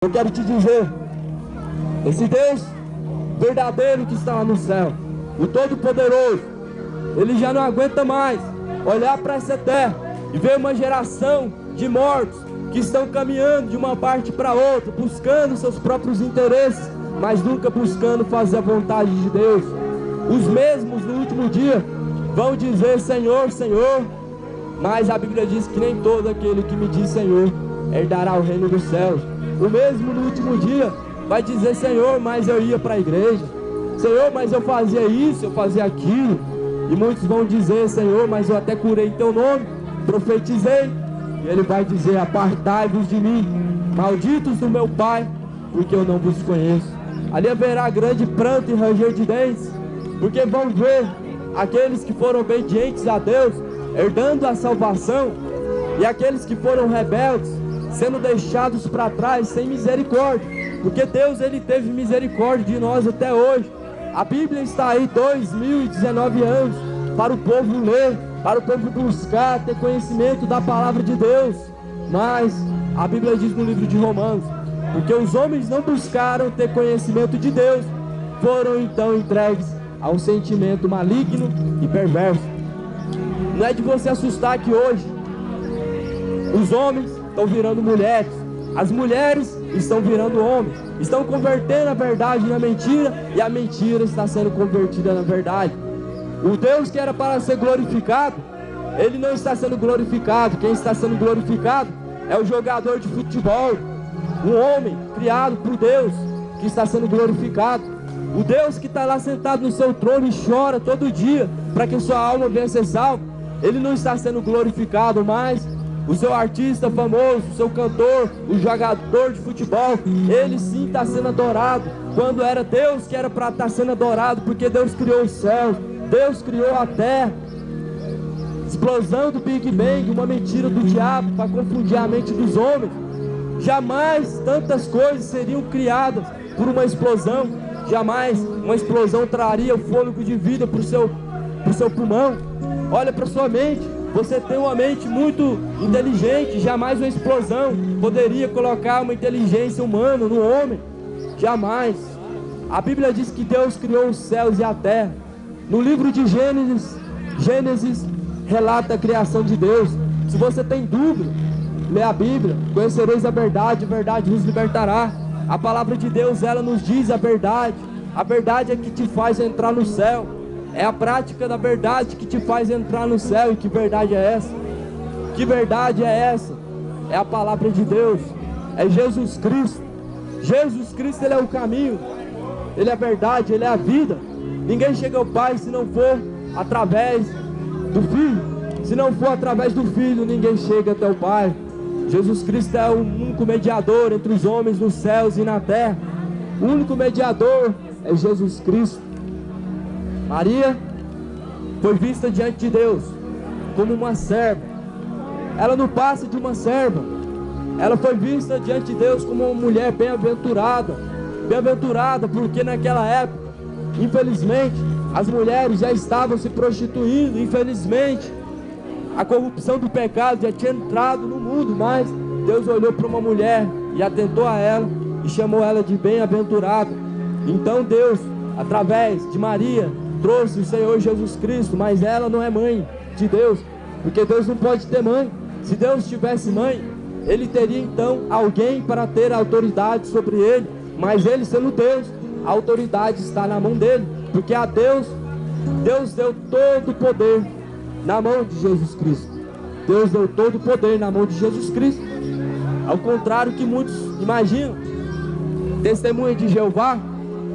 Eu quero te dizer, esse Deus verdadeiro que está lá no céu, o Todo-Poderoso, Ele já não aguenta mais olhar para essa terra e ver uma geração de mortos que estão caminhando de uma parte para outra, buscando seus próprios interesses, mas nunca buscando fazer a vontade de Deus. Os mesmos no último dia vão dizer Senhor, Senhor, mas a Bíblia diz que nem todo aquele que me diz Senhor herdará o reino dos céus. O mesmo no último dia vai dizer Senhor, mas eu ia para a igreja, Senhor, mas eu fazia isso, eu fazia aquilo. E muitos vão dizer Senhor, mas eu até curei em teu nome, profetizei. E Ele vai dizer, apartai-vos de mim, malditos do meu Pai, porque eu não vos conheço. Ali haverá grande pranto e ranger de dentes, porque vão ver aqueles que foram obedientes a Deus herdando a salvação, e aqueles que foram rebeldes sendo deixados para trás sem misericórdia, porque Deus Ele teve misericórdia de nós até hoje. A Bíblia está aí 2019 anos para o povo ler, para o povo buscar, ter conhecimento da palavra de Deus. Mas a Bíblia diz no livro de Romanos, porque os homens não buscaram ter conhecimento de Deus, foram então entregues a um sentimento maligno e perverso. Não é de você assustar que hoje os homens estão virando mulheres, as mulheres estão virando homens, estão convertendo a verdade na mentira, e a mentira está sendo convertida na verdade. O Deus que era para ser glorificado, Ele não está sendo glorificado. Quem está sendo glorificado é o jogador de futebol, um homem criado por Deus que está sendo glorificado. O Deus que está lá sentado no seu trono e chora todo dia para que sua alma venha ser salva, Ele não está sendo glorificado mais. O seu artista famoso, o seu cantor, o jogador de futebol, ele sim está sendo adorado, quando era Deus que era para estar sendo adorado, porque Deus criou os céus, Deus criou a terra. Explosão do Big Bang, uma mentira do diabo para confundir a mente dos homens. Jamais tantas coisas seriam criadas por uma explosão. Jamais uma explosão traria o fôlego de vida para o seu pulmão. Olha para sua mente. Você tem uma mente muito inteligente. Jamais uma explosão poderia colocar uma inteligência humana no homem. Jamais. A Bíblia diz que Deus criou os céus e a terra. No livro de Gênesis relata a criação de Deus. Se você tem dúvida, lê a Bíblia. Conhecereis a verdade vos libertará. A palavra de Deus, ela nos diz a verdade. A verdade é que te faz entrar no céu. É a prática da verdade que te faz entrar no céu. E que verdade é essa? Que verdade é essa? É a palavra de Deus. É Jesus Cristo. Jesus Cristo, Ele é o caminho, Ele é a verdade, Ele é a vida. Ninguém chega ao Pai se não for através do Filho. Se não for através do Filho, ninguém chega até o Pai. Jesus Cristo é o único mediador entre os homens nos céus e na terra. O único mediador é Jesus Cristo. Maria foi vista diante de Deus como uma serva. Ela não passa de uma serva. Ela foi vista diante de Deus como uma mulher bem-aventurada. Bem-aventurada porque naquela época, infelizmente, as mulheres já estavam se prostituindo. Infelizmente, a corrupção do pecado já tinha entrado no mundo. Mas Deus olhou para uma mulher e atentou a ela e chamou ela de bem-aventurada. Então Deus, através de Maria, trouxe o Senhor Jesus Cristo. Mas ela não é mãe de Deus, porque Deus não pode ter mãe. Se Deus tivesse mãe, Ele teria então alguém para ter autoridade sobre Ele. Mas Ele sendo Deus, a autoridade está na mão dEle, porque a Deus deu todo o poder na mão de Jesus Cristo. Deus deu todo o poder na mão de Jesus Cristo. Ao contrário que muitos imaginam, Testemunha de Jeová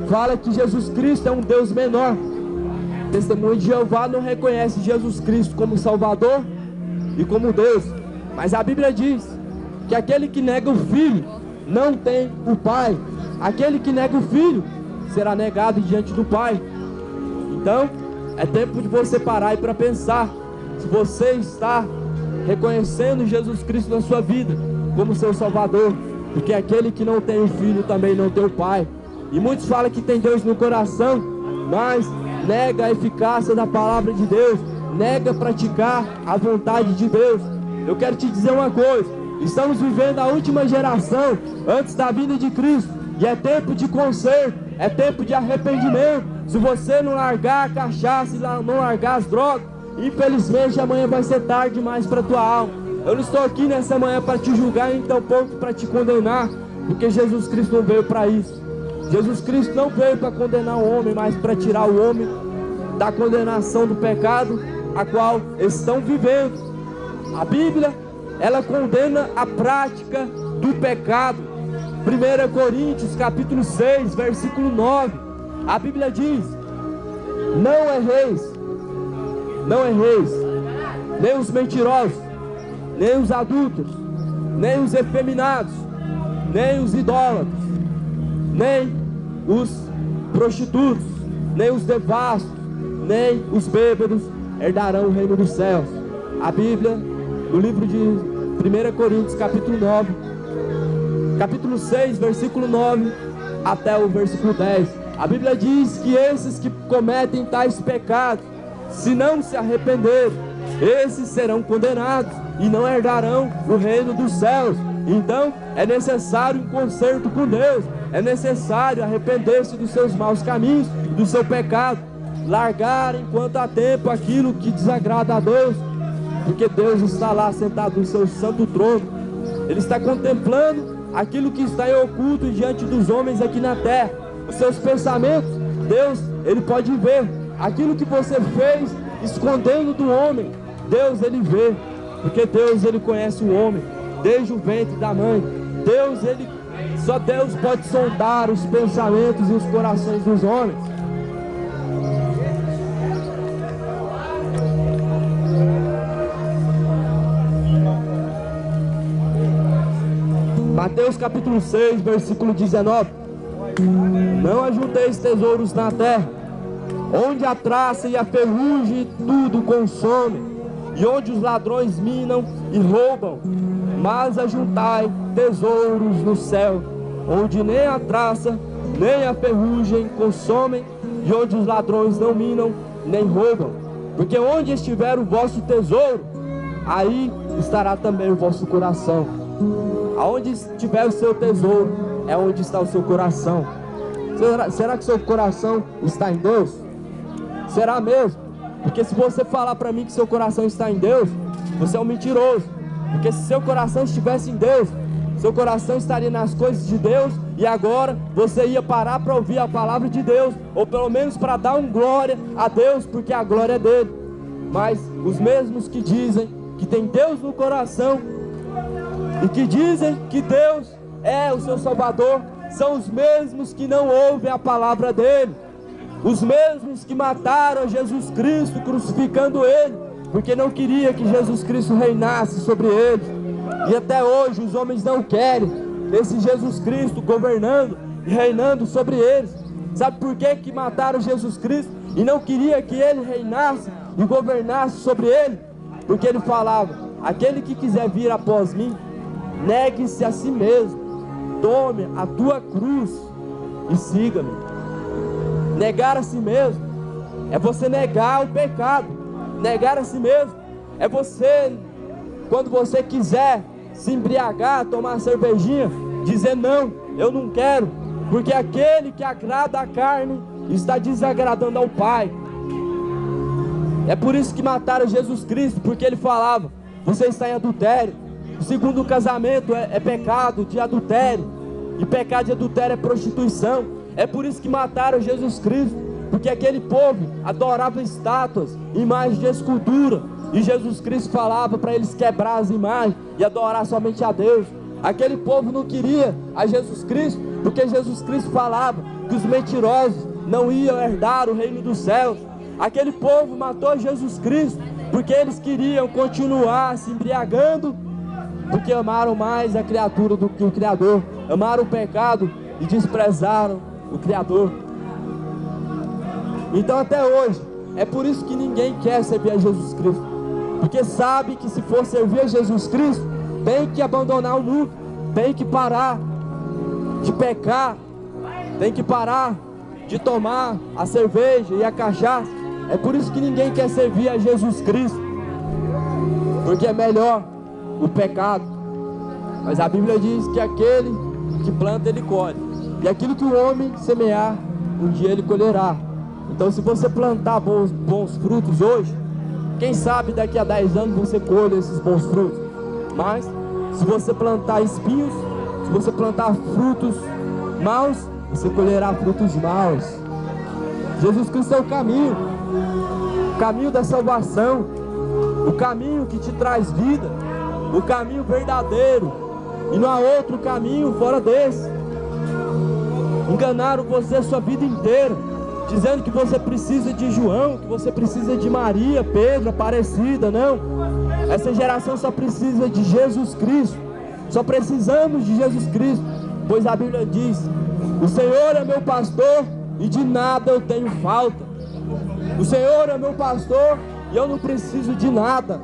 fala que Jesus Cristo é um Deus menor. Testemunha de Jeová não reconhece Jesus Cristo como Salvador e como Deus. Mas a Bíblia diz que aquele que nega o Filho não tem o Pai. Aquele que nega o Filho será negado diante do Pai. Então, é tempo de você parar e para pensar se você está reconhecendo Jesus Cristo na sua vida como seu Salvador. Porque aquele que não tem o Filho também não tem o Pai. E muitos falam que tem Deus no coração, mas nega a eficácia da palavra de Deus, nega praticar a vontade de Deus. Eu quero te dizer uma coisa: Estamos vivendo a última geração antes da vinda de Cristo. E é tempo de conserto, é tempo de arrependimento. Se você não largar a cachaça e não largar as drogas, infelizmente amanhã vai ser tarde demais para a tua alma. Eu não estou aqui nessa manhã para te julgar, nem tampouco para te condenar, porque Jesus Cristo não veio para isso. Jesus Cristo não veio para condenar o homem, mas para tirar o homem da condenação do pecado a qual estão vivendo. A Bíblia, ela condena a prática do pecado. 1 Coríntios capítulo 6, versículo 9, a Bíblia diz: não erreis, nem os mentirosos, nem os adúlteros, nem os efeminados, nem os idólatras, nem os prostitutos, nem os devassos, nem os bêbados herdarão o reino dos céus. A Bíblia, no livro de 1 Coríntios capítulo 9, capítulo 6, versículo 9 até o versículo 10, a Bíblia diz que esses que cometem tais pecados, se não se arrependerem, esses serão condenados e não herdarão o reino dos céus. Então é necessário um conserto com Deus, é necessário arrepender-se dos seus maus caminhos, do seu pecado, largar enquanto há tempo aquilo que desagrada a Deus, porque Deus está lá sentado no seu santo trono. Ele está contemplando aquilo que está em oculto diante dos homens aqui na terra. Os seus pensamentos, Deus, Ele pode ver. Aquilo que você fez escondendo do homem, Deus, Ele vê, porque Deus, Ele conhece o homem desde o ventre da mãe. Deus, só Deus pode sondar os pensamentos e os corações dos homens. Mateus capítulo 6, versículo 19: não ajunteis tesouros na terra, onde a traça e a ferrugem tudo consomem, e onde os ladrões minam e roubam, mas ajuntai tesouros no céu, onde nem a traça nem a ferrugem consomem, e onde os ladrões não minam nem roubam. Porque onde estiver o vosso tesouro, aí estará também o vosso coração. Aonde estiver o seu tesouro, é onde está o seu coração. Será que seu coração está em Deus? Será mesmo? Porque se você falar para mim que seu coração está em Deus, você é um mentiroso. Porque se seu coração estivesse em Deus, seu coração estaria nas coisas de Deus, e agora você ia parar para ouvir a palavra de Deus, ou pelo menos para dar um glória a Deus, porque a glória é dele. Mas os mesmos que dizem que tem Deus no coração e que dizem que Deus é o seu Salvador, são os mesmos que não ouvem a palavra dele. Os mesmos que mataram Jesus Cristo, crucificando ele, porque não queria que Jesus Cristo reinasse sobre eles. E até hoje os homens não querem esse Jesus Cristo governando e reinando sobre eles. Sabe por que mataram Jesus Cristo e não queria que ele reinasse e governasse sobre ele? Porque ele falava: aquele que quiser vir após mim, negue-se a si mesmo, tome a tua cruz e siga-me. Negar a si mesmo é você negar o pecado. Negar a si mesmo é você, quando você quiser se embriagar, tomar cervejinha, dizer: não, eu não quero, porque aquele que agrada a carne está desagradando ao Pai. É por isso que mataram Jesus Cristo, porque ele falava: você está em adultério. O segundo casamento é pecado de adultério, e pecado de adultério é prostituição. É por isso que mataram Jesus Cristo, porque aquele povo adorava estátuas, imagens de escultura, e Jesus Cristo falava para eles quebrar as imagens e adorar somente a Deus. Aquele povo não queria a Jesus Cristo, porque Jesus Cristo falava que os mentirosos não iam herdar o reino dos céus. Aquele povo matou Jesus Cristo, porque eles queriam continuar se embriagando, porque amaram mais a criatura do que o Criador, amaram o pecado e desprezaram o Criador. Então até hoje, é por isso que ninguém quer servir a Jesus Cristo, porque sabe que se for servir a Jesus Cristo, tem que abandonar o mundo, tem que parar de pecar, tem que parar de tomar a cerveja e a cachaça. É por isso que ninguém quer servir a Jesus Cristo, porque é melhor o pecado, Mas a Bíblia diz que aquele que planta, ele colhe. E aquilo que o homem semear, um dia ele colherá. Então, se você plantar bons frutos hoje, quem sabe daqui a 10 anos você colhe esses bons frutos. Mas, se você plantar espinhos, se você plantar frutos maus, você colherá frutos maus. Jesus Cristo é o caminho da salvação, o caminho que te traz vida, o caminho verdadeiro, e não há outro caminho fora desse. Enganaram você a sua vida inteira, dizendo que você precisa de João, que você precisa de Maria, Pedro, Aparecida. Não, essa geração só precisa de Jesus Cristo. Só precisamos de Jesus Cristo, pois a Bíblia diz: o Senhor é meu pastor e de nada eu tenho falta. O Senhor é meu pastor e eu não preciso de nada.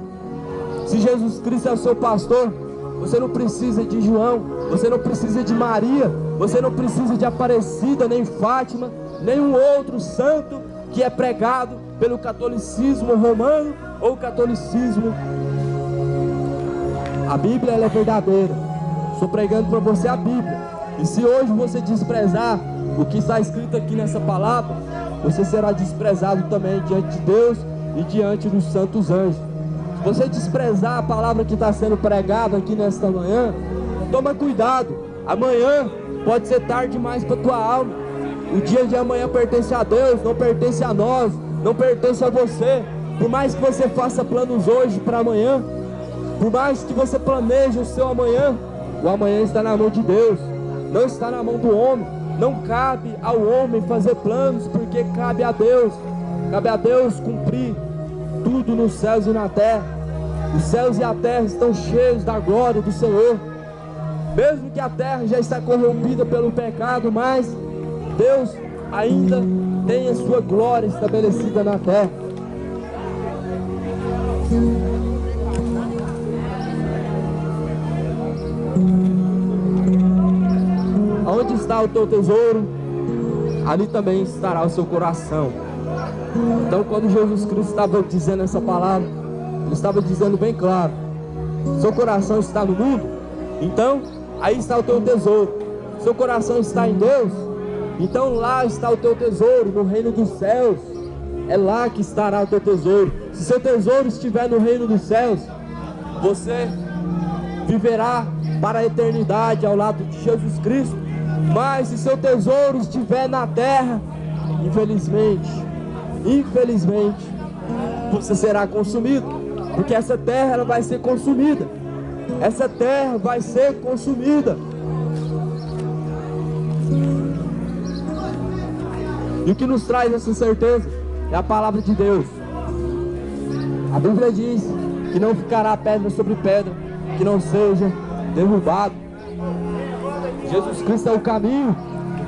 Se Jesus Cristo é o seu pastor, você não precisa de João, você não precisa de Maria, você não precisa de Aparecida, nem Fátima, nenhum outro santo que é pregado pelo catolicismo romano ou catolicismo. A Bíblia, ela é verdadeira. Estou pregando para você a Bíblia. E se hoje você desprezar o que está escrito aqui nessa palavra, você será desprezado também diante de Deus e diante dos santos anjos. Se você desprezar a palavra que está sendo pregada aqui nesta manhã, toma cuidado. Amanhã pode ser tarde demais para a tua alma. O dia de amanhã pertence a Deus, não pertence a nós, não pertence a você. Por mais que você faça planos hoje para amanhã, por mais que você planeje o seu amanhã, o amanhã está na mão de Deus, não está na mão do homem. Não cabe ao homem fazer planos, porque cabe a Deus. Cabe a Deus cumprir tudo nos céus e na terra. Os céus e a terra estão cheios da glória do Senhor. Mesmo que a terra já está corrompida pelo pecado, mas Deus ainda tem a sua glória estabelecida na terra. Onde está o teu tesouro, ali também estará o seu coração. Então, quando Jesus Cristo estava dizendo essa palavra, Ele estava dizendo bem claro: seu coração está no mundo, então aí está o teu tesouro. Seu coração está em Deus, então lá está o teu tesouro, no reino dos céus. É lá que estará o teu tesouro. Se seu tesouro estiver no reino dos céus, você viverá para a eternidade ao lado de Jesus Cristo. Mas se seu tesouro estiver na terra, infelizmente, você será consumido, porque essa terra ela vai ser consumida. Essa terra vai ser consumida. E o que nos traz essa certeza é a palavra de Deus. A Bíblia diz que não ficará pedra sobre pedra que não seja derrubado. Jesus Cristo é o caminho.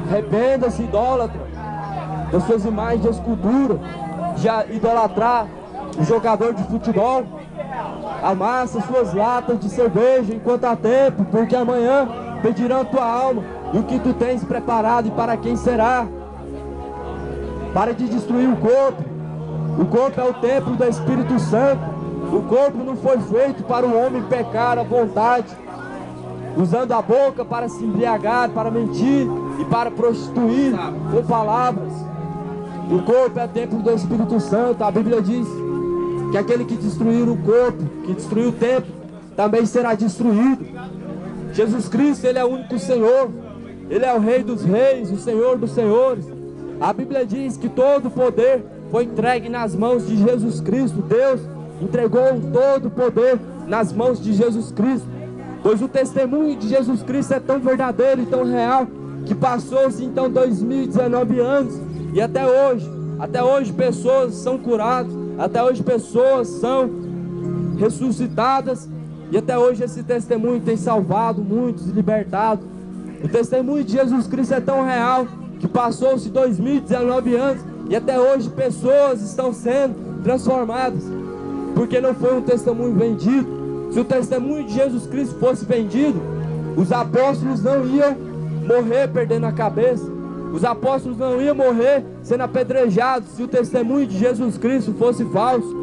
Arrependa-se, idólatra, das suas imagens de escultura, de idolatrar o jogador de futebol. Amassa suas latas de cerveja enquanto há tempo, porque amanhã pedirão a tua alma e o que tu tens preparado e para quem será. Para de destruir o corpo. O corpo é o templo do Espírito Santo. O corpo não foi feito para o homem pecar à vontade, usando a boca para se embriagar, para mentir e para prostituir com palavras. O corpo é templo do Espírito Santo. A Bíblia diz que aquele que destruir o corpo, que destruir o templo, também será destruído. Jesus Cristo, Ele é o único Senhor. Ele é o Rei dos Reis, o Senhor dos Senhores. A Bíblia diz que todo o poder foi entregue nas mãos de Jesus Cristo. Deus entregou todo o poder nas mãos de Jesus Cristo. Pois o testemunho de Jesus Cristo é tão verdadeiro e tão real, que passou-se então 2019 anos, e até hoje pessoas são curadas, até hoje pessoas são ressuscitadas, e até hoje esse testemunho tem salvado muitos e libertado. O testemunho de Jesus Cristo é tão real, que passou-se 2019 anos, e até hoje pessoas estão sendo transformadas, porque não foi um testemunho vendido. Se o testemunho de Jesus Cristo fosse vendido, os apóstolos não iam morrer perdendo a cabeça. Os apóstolos não iam morrer sendo apedrejados se o testemunho de Jesus Cristo fosse falso.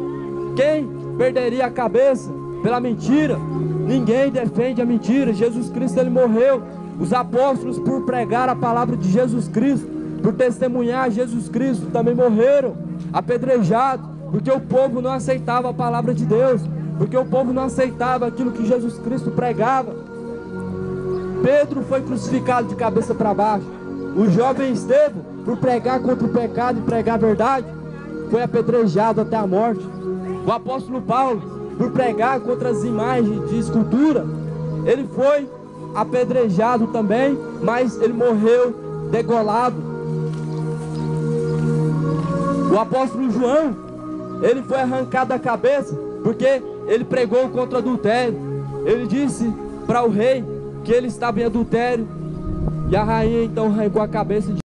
Quem perderia a cabeça pela mentira? Ninguém defende a mentira. Jesus Cristo, ele morreu. Os apóstolos, por pregar a palavra de Jesus Cristo, por testemunhar Jesus Cristo, também morreram apedrejados, porque o povo não aceitava a palavra de Deus, porque o povo não aceitava aquilo que Jesus Cristo pregava. Pedro foi crucificado de cabeça para baixo. O jovem Estevão, por pregar contra o pecado e pregar a verdade, foi apedrejado até a morte. O apóstolo Paulo, por pregar contra as imagens de escultura, ele foi apedrejado também, mas ele morreu degolado. O apóstolo João, ele foi arrancado da cabeça, porque ele pregou contra o adultério. Ele disse para o rei que ele estava em adultério, e a rainha então arrancou a cabeça de